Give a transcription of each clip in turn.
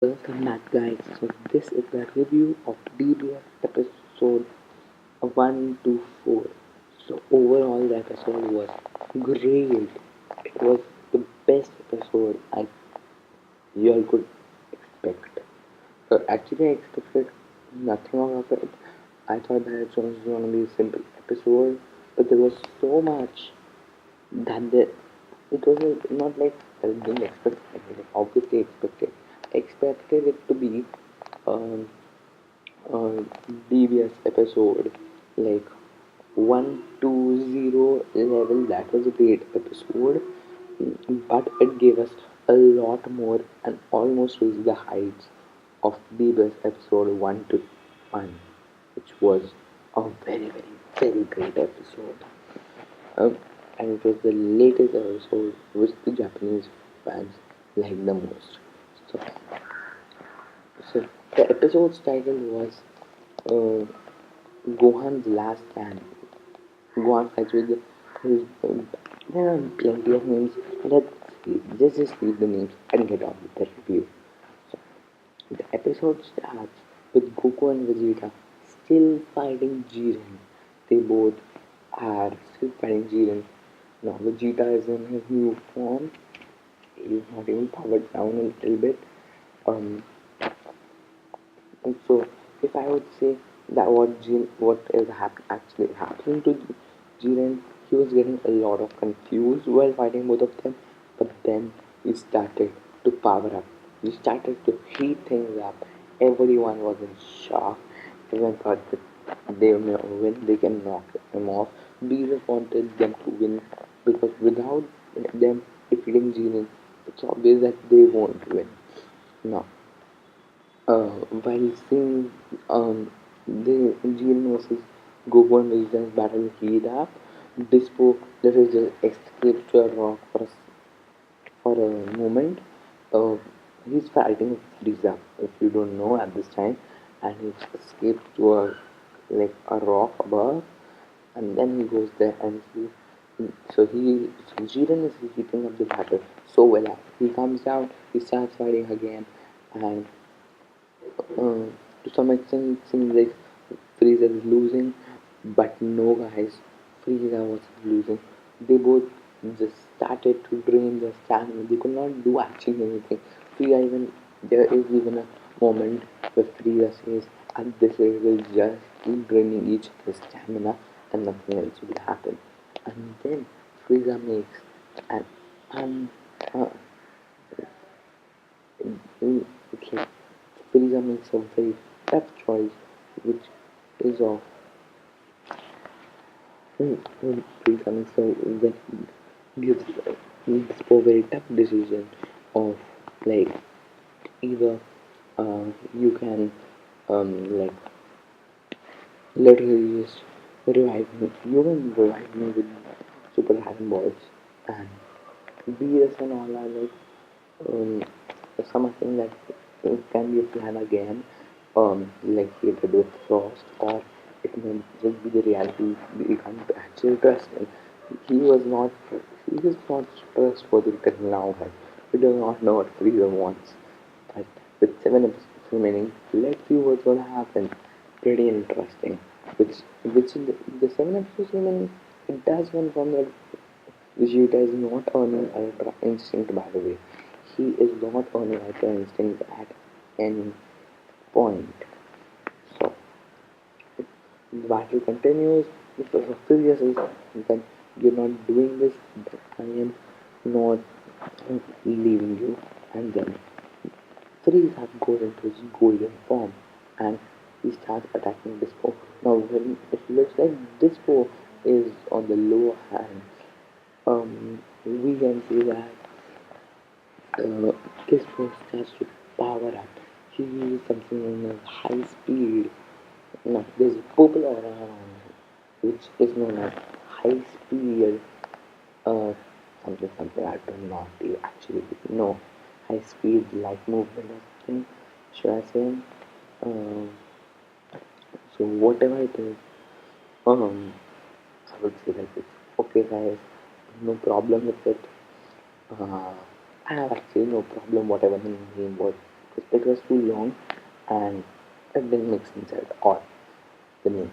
Welcome back, guys. So, this is the review of DBS episode 1 to 4. So, overall, the episode was great. It was the best episode you all could expect. So, actually, I expected nothing out of it. I thought that it was going to be a simple episode, but there was so much that it was not like I didn't expect anything. Obviously, expected it to be um, DBS episode like 120 level. That was a great episode, but it gave us a lot more and almost reached the heights of DBS episode 1 to 1, which was a very great episode. Um, and it was the latest episode which the Japanese fans liked the most. So, so the episode's title was uh, Gohan's last stand. Gohan fights with his. There are plenty of names. Let's see. Just read the names and get on with the review. So, the episode starts with Goku and Vegeta still fighting Jiren. They both are still fighting Jiren. Now Vegeta is in his new form. He's not even powered down a little bit. Um, and so if I would say that what is actually happening to Jiren, he was getting a lot of confused while fighting both of them, but then he started to power up. He started to heat things up. Everyone was in shock. Everyone thought that they may win, they can knock him off. Beerus wanted them to win because without them defeating Jiren, it's obvious that they won't win. Now, while seeing the Jiren versus Goku and Vegeta's battle heat up, Dispo literally just escapes to a rock for a moment. Uh, he's fighting Frieza, if you don't know at this time, and he escaped to a rock above, and then he goes there and so Jiren is heating up the battle so well. He comes down, he starts fighting again, and to some extent, it seems like Frieza is losing, but no, guys, Frieza wasn't losing. They both just started to drain their stamina. They could not do actually anything. There is even a moment where Frieza says, "At this rate, we'll just keep draining each other's stamina, and nothing else will happen." And then Frieza makes an un, uh, it's like Frieza makes a very tough choice, which is of Frieza makes a very gives gives a very tough decision of like either you can like literally just revive me. You can revive me with Super Dragon Balls and BS and all are like um, something that can be a plan again, like he did with Frost, or it may just be the reality we can't actually trust him. He was not, he is not trustworthy till now, guys. We do not know what Frieza wants. But with 7 episodes remaining, let's see what's gonna happen. Pretty interesting. Which in the 7 episodes remaining, it does confirm that Vegeta is not earning Ultra Instinct, by the way. He is not earning Ultra Instinct at any point. So, the battle continues. Because of Furious is that you're not doing this, but I am not leaving you. And then Frieza goes into his golden form and he starts attacking Dispo. Now, when it looks like Dispo is on the lower hand, we can see that Dispo starts to power up. He uses something known as high speed. No, there's popular which is known as high speed uh, something I do not actually know. High speed light movement or something. Should I say? Um, so whatever it is, I would say that it's okay, guys. No problem with it. Uh, I have actually no problem whatever the name was It was too long and it didn't make sense at all, the name.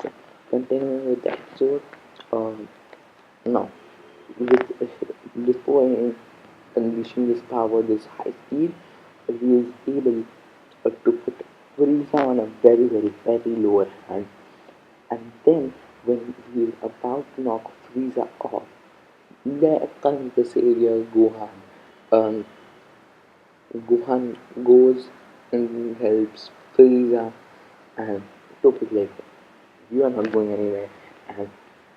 So, continuing with the episode, um, now, with this boy unleashing this power, this high speed, he is able to put Frieza on a very, very, very lower hand. And then, when he is about to knock Frieza off, there comes the savior Gohan. Um, Gohan goes and helps Frieza, and Toph is like, "You are not going anywhere."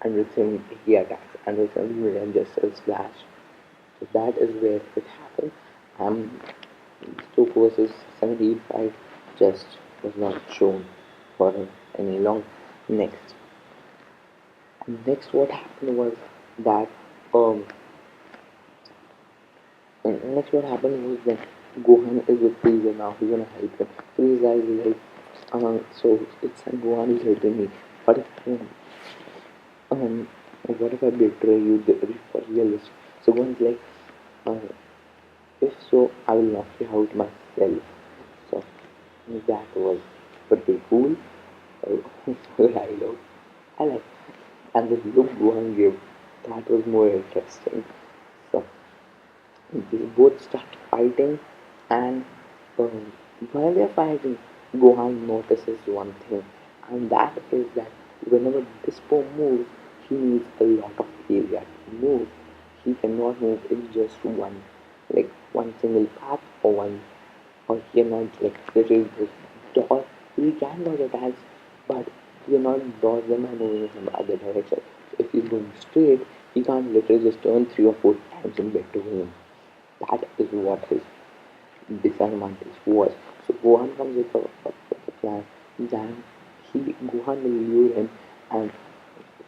And with him, he attacks, and with him, he just says Flash. So that is where it happened. Um, Stoke versus 75 just was not shown for any long. Next, what happened was that um, next what happened was that Gohan is with Frieza now. He's gonna help him. Frieza is like, so it's Gohan is helping me, but um, what if I betray you for realism? So Gohan's like, uh, if so, I will knock you out myself. So that was pretty cool. Dialogue. I like. And the look Gohan gave, that was more interesting. So they both start fighting, and um, while they're fighting, Gohan notices one thing, and that is that whenever Dispo moves, he needs a lot of area to move. He cannot move in just one single path or he cannot literally just dodge. He can dodge attacks, but he cannot dodge them by moving in the other direction. So if he's going straight, he can't literally just turn 3 or 4 times in between him. That is what his disadvantage was. So Gohan comes with a plan. Then Gohan will lure him and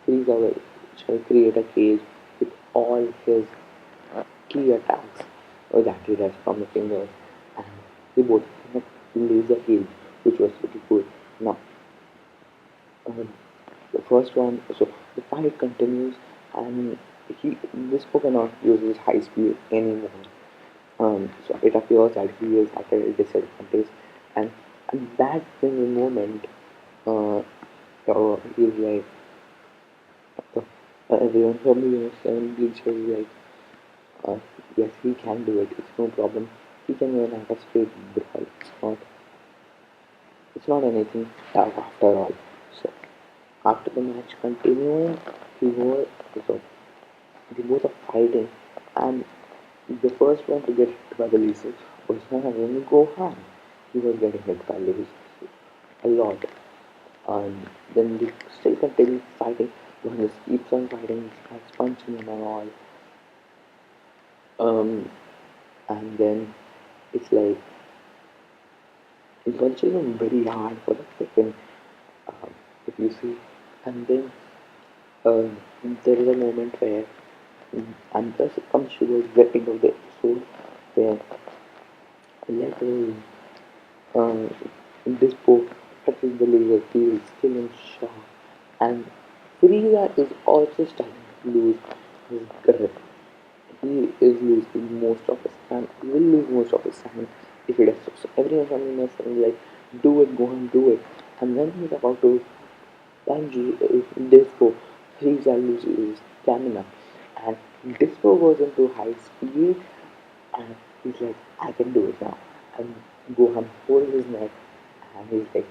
Frieza will shall create a cage with all his key attacks that he does from the fingers, and they both connect laser cage, which was pretty cool. Now, um, the first one, so the fight continues, and this book cannot use his high speed anymore. So it appears that he is at a disadvantage, and at that single moment, he's like, everyone from the 7 is like, yes, he can do it. It's no problem. He can win at a straight brawl. It's not anything tough after all. So after the match continuing, he was so they both are fighting, and the first one to get hit by the lasers was not only Gohan. He was getting hit by lasers a lot. And then they still continue fighting. One just keeps on fighting, starts punching him and all. Um, and then it's like he punches him very hard for a second, um, if you see. And then um, there is a moment where, and this comes towards the end of the episode, where literally um, this book touches the laser field, still in shock, and Frieza is also starting to lose his grip. He is losing most of his time. He will lose most of his time if he does so. So everyone from him is saying like, "Do it, go and do it." And when he's about to punch Disco, Frieza loses his stamina, and Disco goes into high speed, and he's like, "I can do it now." And Gohan holds his neck, and he's like,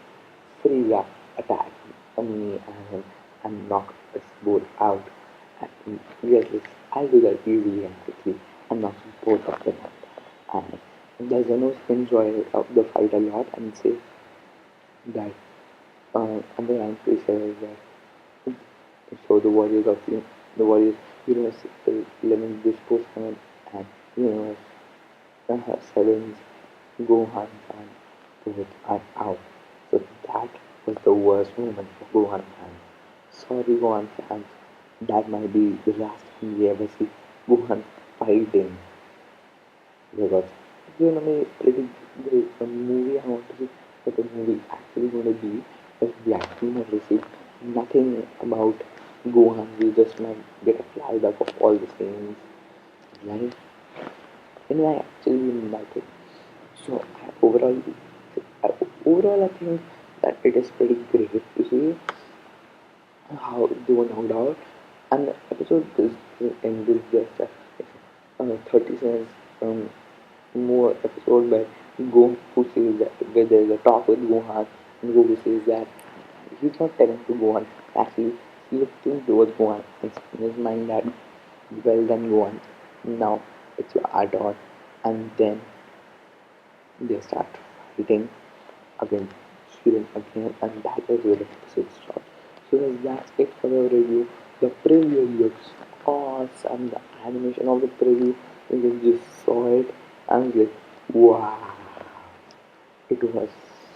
"Frieza, attack on me and knock us both out." And yes, I'll do that easily and quickly and knock both of them out. And Zeno enjoy the fight a lot and say that and the answer says that so the Warriors Universe 11 Disco fan and Universe 7's Gohan fan both are out. So that was the worst moment for Gohan fans. Sorry Gohan fans, that might be the last time we ever see Gohan fighting because you know me pretty the movie I want to see what the movie is actually going to be is Black Team have received nothing about Gohan. We just might get a flashback of all the scenes. Like, and I actually like it. So overall, uh, overall, I think that it is pretty great to see how they were knocked out. And the episode is ended just 30 seconds more episode where Goku says that where there's a talk with Gohan and Goku says that he's not telling to Gohan, actually he's looking towards Gohan in his mind that well done Gohan, now it's your turn, and then they start fighting again, shooting again, and that is where the episode starts. So guys, that's it for the review. The preview looks awesome. The animation of the preview, you can just saw it and like, wow, it was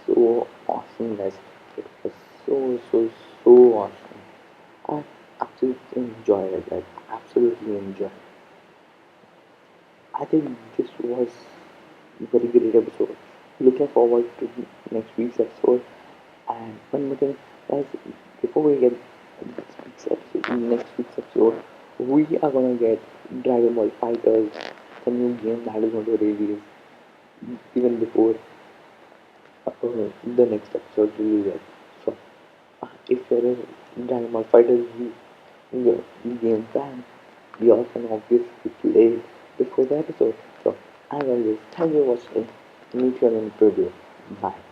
so awesome, guys. It was so awesome. I absolutely enjoyed it. Like absolutely enjoyed. I think this was a very great episode. Looking forward to next week's episode. And one more thing, guys, before we get next week's episode, we are gonna get Dragon Ball Fighters, the new game that is going to release even before the next episode releases. So, if you're a Dragon Ball Fighters game fan, you all can obviously play it before the episode. So, as always, thank you for watching. Meet you in the preview. Bye.